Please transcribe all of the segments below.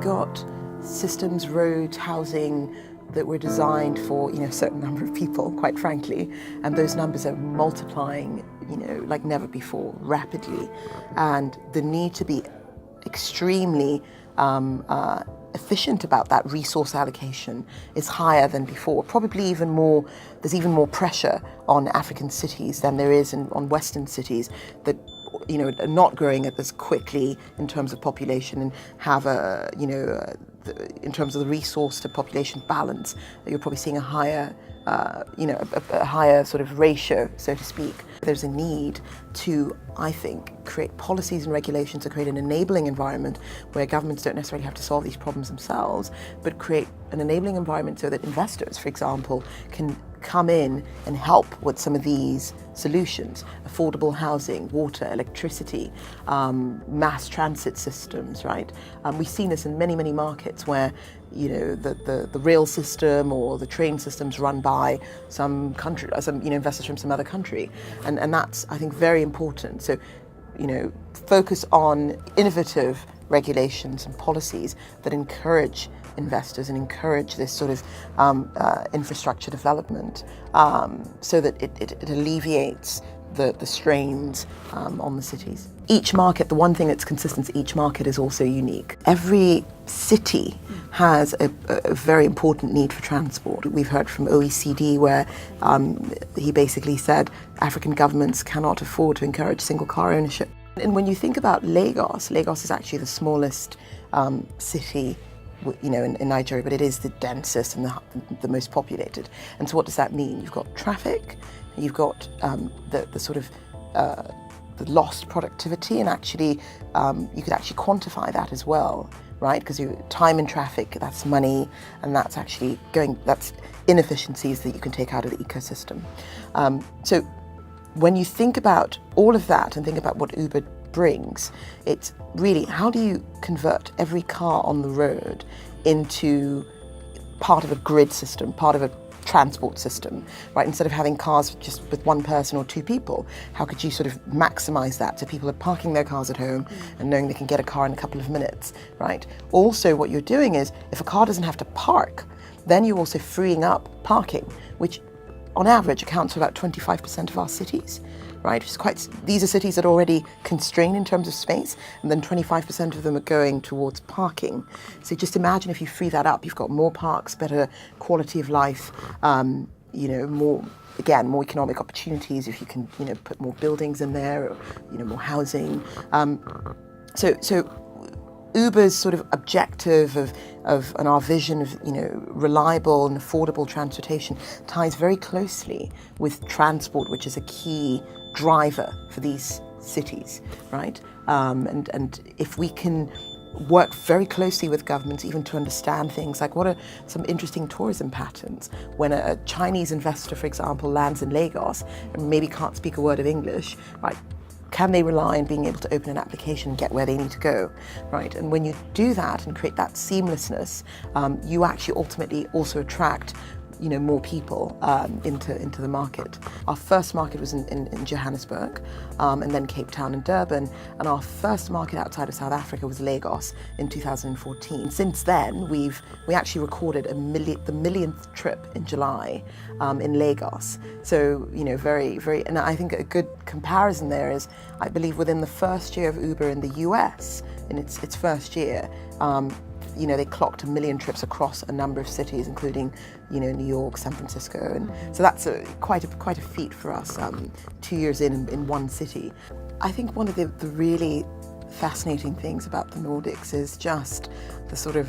got systems, roads, housing that were designed for, a certain number of people, quite frankly, and those numbers are multiplying, like never before, rapidly. And the need to be extremely efficient about that resource allocation is higher than before. Probably even more, there's even more pressure on African cities than there is on Western cities that are not growing as quickly in terms of population and have in terms of the resource to population balance, you're probably seeing a higher, a higher sort of ratio, so to speak. There's a need to, I think, create policies and regulations to create an enabling environment where governments don't necessarily have to solve these problems themselves, but create an enabling environment so that investors, for example, can come in and help with some of these solutions: affordable housing, water, electricity, mass transit systems, right? We've seen this in many, many markets where, the rail system or the train system's run by some country, investors from some other country. And that's, I think, very important. So, focus on innovative regulations and policies that encourage investors and encourage this sort of infrastructure development, so that it alleviates the strains on the cities. Each market, the one thing that's consistent, each market is also unique. Every city has a very important need for transport. We've heard from OECD where he basically said African governments cannot afford to encourage single car ownership. And when you think about Lagos is actually the smallest city in Nigeria, but it is the densest and the most populated. And so what does that mean? You've got traffic, you've got the sort of the lost productivity, and actually you could actually quantify that as well, right? Because time in traffic, that's money, and that's actually that's inefficiencies that you can take out of the ecosystem. So when you think about all of that and think about what Uber brings, it's really, how do you convert every car on the road into part of a grid system, part of a transport system, right? Instead of having cars just with one person or two people, how could you sort of maximize that so people are parking their cars at home and knowing they can get a car in a couple of minutes, right? Also, what you're doing is, if a car doesn't have to park, then you're also freeing up parking, which on average accounts for about 25% of our cities, right? These are cities that are already constrained in terms of space, and then 25% of them are going towards parking. So just imagine if you free that up, you've got more parks, better quality of life, more economic opportunities if you can, put more buildings in there, or, more housing. So Uber's sort of objective and our vision of reliable and affordable transportation ties very closely with transport, which is a key driver for these cities, right? And if we can work very closely with governments even to understand things like what are some interesting tourism patterns when a Chinese investor, for example, lands in Lagos and maybe can't speak a word of English, right? Can they rely on being able to open an application and get where they need to go, right? And when you do that and create that seamlessness, you actually ultimately also attract more people into the market. Our first market was in Johannesburg, and then Cape Town and Durban, and our first market outside of South Africa was Lagos in 2014. Since then, we actually recorded the millionth trip in July in Lagos. So very, very, and I think a good comparison there is, I believe within the first year of Uber in the US, in its first year, they clocked 1 million trips across a number of cities, including, New York, San Francisco, and so that's quite a feat for us. 2 years in one city. I think one of the really fascinating things about the Nordics is just the sort of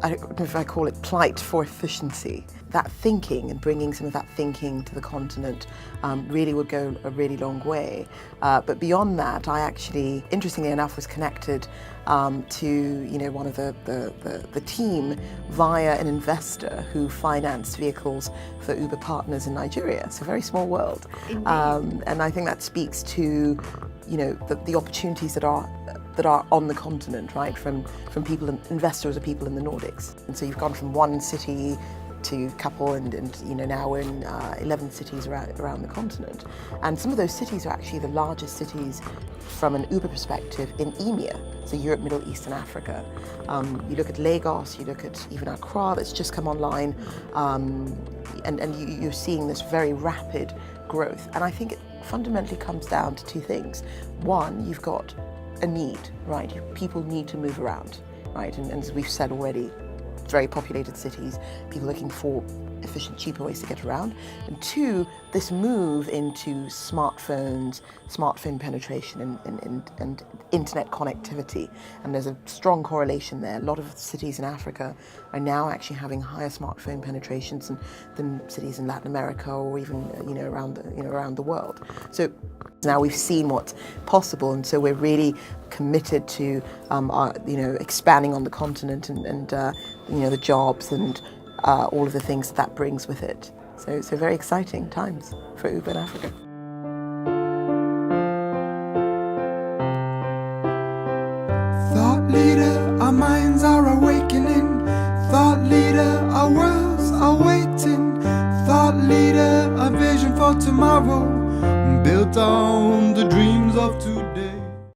I don't know if I call it plight for efficiency. That thinking and bringing some of that thinking to the continent really would go a really long way. But beyond that, I actually, interestingly enough, was connected to one of the team via an investor who financed vehicles for Uber partners in Nigeria. It's a very small world. And I think that speaks to the opportunities that are on the continent, right? From people, investors or people in the Nordics. And so you've gone from one city to a couple, and now we're in 11 cities around the continent. And some of those cities are actually the largest cities from an Uber perspective in EMEA, so Europe, Middle East and Africa. You look at Lagos, you look at even Accra that's just come online, and you're seeing this very rapid growth. And I think it fundamentally comes down to two things. One, you've got a need, right? People need to move around, right? And as we've said already, very populated cities, people looking for efficient, cheaper ways to get around. And two, this move into smartphones, smartphone penetration and internet connectivity. And there's a strong correlation there. A lot of cities in Africa are now actually having higher smartphone penetrations than cities in Latin America or even around the world. So now we've seen what's possible, and so we're really committed to expanding on the continent and the jobs and all of the things that brings with it. So very exciting times for Uber in Africa. Thought leader, our minds are awakening. Thought leader, our worlds are waiting. Thought leader, a vision for tomorrow, built on the dreams of today.